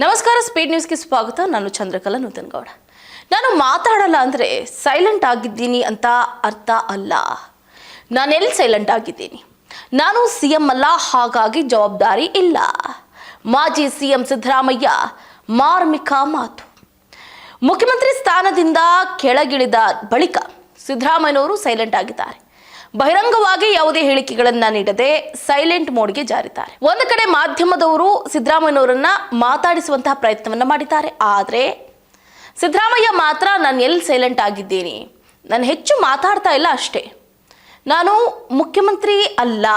ನಮಸ್ಕಾರ, ಸ್ಪೀಡ್ ನ್ಯೂಸ್ಗೆ ಸ್ವಾಗತ. ನಾನು ಚಂದ್ರಕಲಾ ನೂತನಗೌಡ. ನಾನು ಮಾತಾಡಲ್ಲ ಅಂದರೆ ಸೈಲೆಂಟ್ ಆಗಿದ್ದೀನಿ ಅಂತ ಅರ್ಥ ಅಲ್ಲ. ನಾನೆಲ್ಲಿ ಸೈಲೆಂಟ್ ಆಗಿದ್ದೀನಿ? ನಾನು ಸಿಎಂ ಅಲ್ಲ, ಹಾಗಾಗಿ ಜವಾಬ್ದಾರಿ ಇಲ್ಲ. ಮಾಜಿ ಸಿಎಂ ಸಿದ್ದರಾಮಯ್ಯ ಮಾರ್ಮಿಕ ಮಾತು. ಮುಖ್ಯಮಂತ್ರಿ ಸ್ಥಾನದಿಂದ ಕೆಳಗಿಳಿದ ಬಳಿಕ ಸಿದ್ದರಾಮಯ್ಯನವರು ಸೈಲೆಂಟ್ ಆಗಿದ್ದಾರೆ. ಬಹಿರಂಗವಾಗಿ ಯಾವುದೇ ಹೇಳಿಕೆಗಳನ್ನ ನೀಡದೆ ಸೈಲೆಂಟ್ ಮೋಡ್ಗೆ ಜಾರಿದ್ದಾರೆ. ಒಂದು ಕಡೆ ಮಾಧ್ಯಮದವರು ಸಿದ್ದರಾಮಯ್ಯನವರನ್ನ ಮಾತಾಡಿಸುವಂತಹ ಪ್ರಯತ್ನವನ್ನ ಮಾಡಿದ್ದಾರೆ. ಆದರೆ ಸಿದ್ದರಾಮಯ್ಯ ಮಾತ್ರ ನಾನು ಎಲ್ಲಿ ಸೈಲೆಂಟ್ ಆಗಿದ್ದೀನಿ, ನಾನು ಹೆಚ್ಚು ಮಾತಾಡ್ತಾ ಇಲ್ಲ ಅಷ್ಟೇ, ನಾನು ಮುಖ್ಯಮಂತ್ರಿ ಅಲ್ಲ,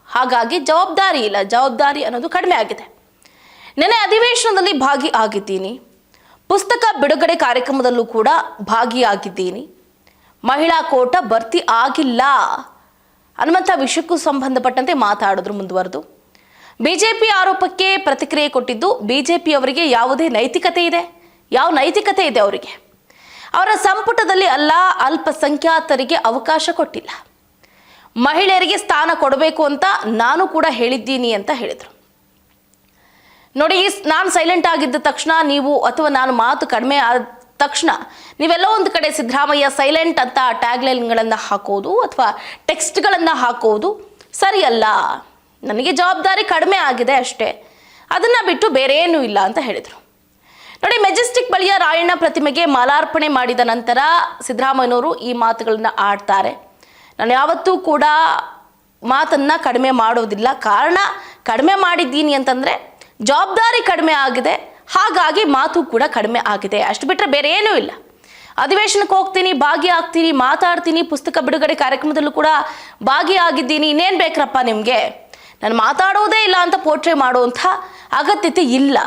ಹಾಗಾಗಿ ಜವಾಬ್ದಾರಿ ಇಲ್ಲ, ಜವಾಬ್ದಾರಿ ಅನ್ನೋದು ಕಡಿಮೆ ಆಗಿದೆ. ನೆನ್ನೆ ಅಧಿವೇಶನದಲ್ಲಿ ಭಾಗಿಯಾಗಿದ್ದೀನಿ, ಪುಸ್ತಕ ಬಿಡುಗಡೆ ಕಾರ್ಯಕ್ರಮದಲ್ಲೂ ಕೂಡ ಭಾಗಿಯಾಗಿದ್ದೀನಿ. ಮಹಿಳಾ ಕೋಟ ಭರ್ತಿ ಆಗಿಲ್ಲ ಅನ್ನುವಂಥ ವಿಷಯಕ್ಕೂ ಸಂಬಂಧಪಟ್ಟಂತೆ ಮಾತಾಡಿದ್ರು. ಮುಂದುವರೆದು ಬಿಜೆಪಿ ಆರೋಪಕ್ಕೆ ಪ್ರತಿಕ್ರಿಯೆ ಕೊಟ್ಟಿದ್ದು, ಬಿಜೆಪಿ ಅವರಿಗೆ ಯಾವುದೇ ನೈತಿಕತೆ ಇದೆ? ಯಾವ ನೈತಿಕತೆ ಇದೆ ಅವರಿಗೆ? ಅವರ ಸಂಪುಟದಲ್ಲಿ ಅಲ್ಲ, ಅಲ್ಪಸಂಖ್ಯಾತರಿಗೆ ಅವಕಾಶ ಕೊಟ್ಟಿಲ್ಲ. ಮಹಿಳೆಯರಿಗೆ ಸ್ಥಾನ ಕೊಡಬೇಕು ಅಂತ ನಾನು ಕೂಡ ಹೇಳಿದ್ದೀನಿ ಅಂತ ಹೇಳಿದರು. ನೋಡಿ, ನಾನು ಸೈಲೆಂಟ್ ಆಗಿದ್ದ ತಕ್ಷಣ ನೀವು ಅಥವಾ ನಾನು ಮಾತು ಕಡಿಮೆ ಆದ ತಕ್ಷಣ ನೀವೆಲ್ಲೋ ಒಂದು ಕಡೆ ಸಿದ್ದರಾಮಯ್ಯ ಸೈಲೆಂಟ್ ಅಂತ ಟ್ಯಾಗ್ಲೈನ್ಗಳನ್ನು ಹಾಕೋದು ಅಥವಾ ಟೆಕ್ಸ್ಟ್ಗಳನ್ನು ಹಾಕೋದು ಸರಿಯಲ್ಲ. ನನಗೆ ಜವಾಬ್ದಾರಿ ಕಡಿಮೆ ಆಗಿದೆ ಅಷ್ಟೇ, ಅದನ್ನು ಬಿಟ್ಟು ಬೇರೆ ಏನೂ ಇಲ್ಲ ಅಂತ ಹೇಳಿದರು. ನೋಡಿ, ಮೆಜೆಸ್ಟಿಕ್ ಬಳಿಯ ರಾಯಣ್ಣ ಪ್ರತಿಮೆಗೆ ಮಾಲಾರ್ಪಣೆ ಮಾಡಿದ ನಂತರ ಸಿದ್ದರಾಮಯ್ಯನವರು ಈ ಮಾತುಗಳನ್ನು ಆಡ್ತಾರೆ. ನಾನು ಯಾವತ್ತೂ ಕೂಡ ಮಾತನ್ನು ಕಡಿಮೆ ಮಾಡೋದಿಲ್ಲ. ಕಾರಣ, ಕಡಿಮೆ ಮಾಡಿದ್ದೀನಿ ಅಂತಂದರೆ ಜವಾಬ್ದಾರಿ ಕಡಿಮೆ ಆಗಿದೆ, ಹಾಗಾಗಿ ಮಾತು ಕೂಡ ಕಡಿಮೆ ಆಗಿದೆ, ಅಷ್ಟು ಬಿಟ್ಟರೆ ಬೇರೆ ಏನೂ ಇಲ್ಲ. ಅಧಿವೇಶನಕ್ಕೆ ಹೋಗ್ತೀನಿ, ಭಾಗಿಯಾಗ್ತೀನಿ, ಮಾತಾಡ್ತೀನಿ, ಪುಸ್ತಕ ಬಿಡುಗಡೆ ಕಾರ್ಯಕ್ರಮದಲ್ಲೂ ಕೂಡ ಭಾಗಿಯಾಗಿದ್ದೀನಿ, ಇನ್ನೇನು ಬೇಕ್ರಪ್ಪ ನಿಮಗೆ? ನಾನು ಮಾತಾಡೋದೇ ಇಲ್ಲ ಅಂತ ಪೋಟ್ರೆ ಮಾಡುವಂಥ ಅಗತ್ಯತೆ ಇಲ್ಲ.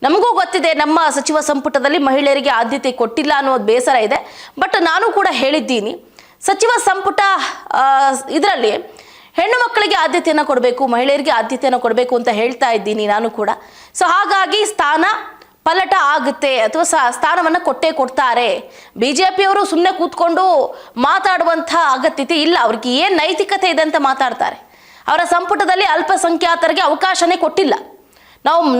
ನಮಗೂ ಗೊತ್ತಿದೆ, ನಮ್ಮ ಸಚಿವ ಸಂಪುಟದಲ್ಲಿ ಮಹಿಳೆಯರಿಗೆ ಆದ್ಯತೆ ಕೊಟ್ಟಿಲ್ಲ ಅನ್ನೋದು ಬೇಸರ ಇದೆ. ಬಟ್ ನಾನು ಕೂಡ ಹೇಳಿದ್ದೀನಿ, ಸಚಿವ ಸಂಪುಟ ಇದರಲ್ಲಿ ಹೆಣ್ಣು ಮಕ್ಕಳಿಗೆ ಆದ್ಯತೆಯನ್ನು ಕೊಡಬೇಕು, ಮಹಿಳೆಯರಿಗೆ ಆದ್ಯತೆಯನ್ನು ಕೊಡಬೇಕು ಅಂತ ಹೇಳ್ತಾ ಇದ್ದೀನಿ ನಾನು ಕೂಡ. ಸೊ ಹಾಗಾಗಿ ಸ್ಥಾನ ಪಲ್ಲಟ ಆಗುತ್ತೆ ಅಥವಾ ಸ್ಥಾನವನ್ನು ಕೊಟ್ಟೇ ಕೊಡ್ತಾರೆ. ಬಿಜೆಪಿಯವರು ಸುಮ್ಮನೆ ಕೂತ್ಕೊಂಡು ಮಾತಾಡುವಂಥ ಅಗತ್ಯತೆ ಇಲ್ಲ. ಅವ್ರಿಗೆ ಏನು ನೈತಿಕತೆ ಇದೆ ಅಂತ ಮಾತಾಡ್ತಾರೆ. ಅವರ ಸಂಪುಟದಲ್ಲಿ ಅಲ್ಪಸಂಖ್ಯಾತರಿಗೆ ಅವಕಾಶನೇ ಕೊಟ್ಟಿಲ್ಲ.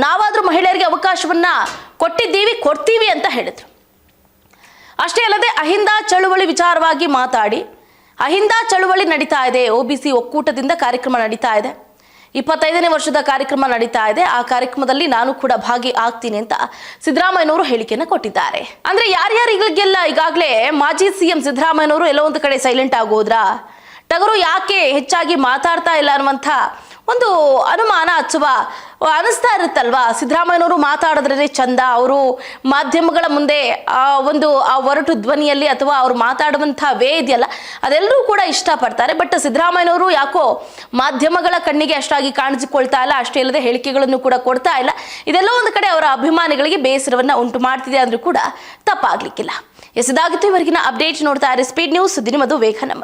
ನಾವಾದರೂ ಮಹಿಳೆಯರಿಗೆ ಅವಕಾಶವನ್ನು ಕೊಡ್ತೀವಿ ಅಂತ ಹೇಳಿದರು. ಅಷ್ಟೇ ಅಲ್ಲದೆ ಅಹಿಂದ ಚಳುವಳಿ ವಿಚಾರವಾಗಿ ಮಾತಾಡಿ, ಅಹಿಂದ ಚಳುವಳಿ ನಡೀತಾ ಇದೆ, OBC ಒಕ್ಕೂಟದಿಂದ ಕಾರ್ಯಕ್ರಮ ನಡೀತಾ ಇದೆ, 25ನೇ ವರ್ಷದ ಕಾರ್ಯಕ್ರಮ ನಡೀತಾ ಇದೆ, ಆ ಕಾರ್ಯಕ್ರಮದಲ್ಲಿ ನಾನು ಕೂಡ ಭಾಗಿಯಾಗ್ತೀನಿ ಅಂತ ಸಿದ್ದರಾಮಯ್ಯನವರು ಹೇಳಿಕೆಯನ್ನು ಕೊಟ್ಟಿದ್ದಾರೆ. ಅಂದ್ರೆ ಯಾರ್ಯಾರಿಗೆಲ್ಲ ಈಗಾಗಲೇ ಮಾಜಿ ಸಿಎಂ ಸಿದ್ದರಾಮಯ್ಯನವರು ಎಲ್ಲೋ ಒಂದು ಕಡೆ ಸೈಲೆಂಟ್ ಆಗೋದ್ರಾ, ಟಗರು ಯಾಕೆ ಹೆಚ್ಚಾಗಿ ಮಾತಾಡ್ತಾ ಇಲ್ಲ ಅನ್ನುವಂಥ ಒಂದು ಅನುಮಾನ ಅಥವಾ ಅನಿಸ್ತಾ ಇರುತ್ತಲ್ವಾ. ಸಿದ್ದರಾಮಯ್ಯನವರು ಮಾತಾಡಿದ್ರೆ ಚಂದ, ಅವರು ಮಾಧ್ಯಮಗಳ ಮುಂದೆ ಒಂದು ಒರಟು ಧ್ವನಿಯಲ್ಲಿ ಅಥವಾ ಅವರು ಮಾತಾಡುವಂಥ ವೇ ಇದೆಯಲ್ಲ, ಅದೆಲ್ಲರೂ ಕೂಡ ಇಷ್ಟಪಡ್ತಾರೆ. ಬಟ್ ಸಿದ್ದರಾಮಯ್ಯನವರು ಯಾಕೋ ಮಾಧ್ಯಮಗಳ ಕಣ್ಣಿಗೆ ಅಷ್ಟಾಗಿ ಕಾಣಿಸಿಕೊಳ್ತಾ ಇಲ್ಲ, ಅಷ್ಟೇ ಇಲ್ಲದೆ ಹೇಳಿಕೆಗಳನ್ನು ಕೂಡ ಕೊಡ್ತಾ ಇಲ್ಲ. ಇದೆಲ್ಲ ಒಂದು ಕಡೆ ಅವರ ಅಭಿಮಾನಿಗಳಿಗೆ ಬೇಸರವನ್ನು ಉಂಟು ಮಾಡ್ತಿದೆ ಅಂದ್ರೂ ಕೂಡ ತಪ್ಪಾಗ್ಲಿಕ್ಕಿಲ್ಲ. ಇದಾಗಿತ್ತು ಇವರೆಗಿನ ಅಪ್ಡೇಟ್. ನೋಡ್ತಾ ಇರಿ ಸ್ಪೀಡ್ ನ್ಯೂಸ್, ನಿಮ್ಮದು ವೇಗ ನಮ್ಮದು.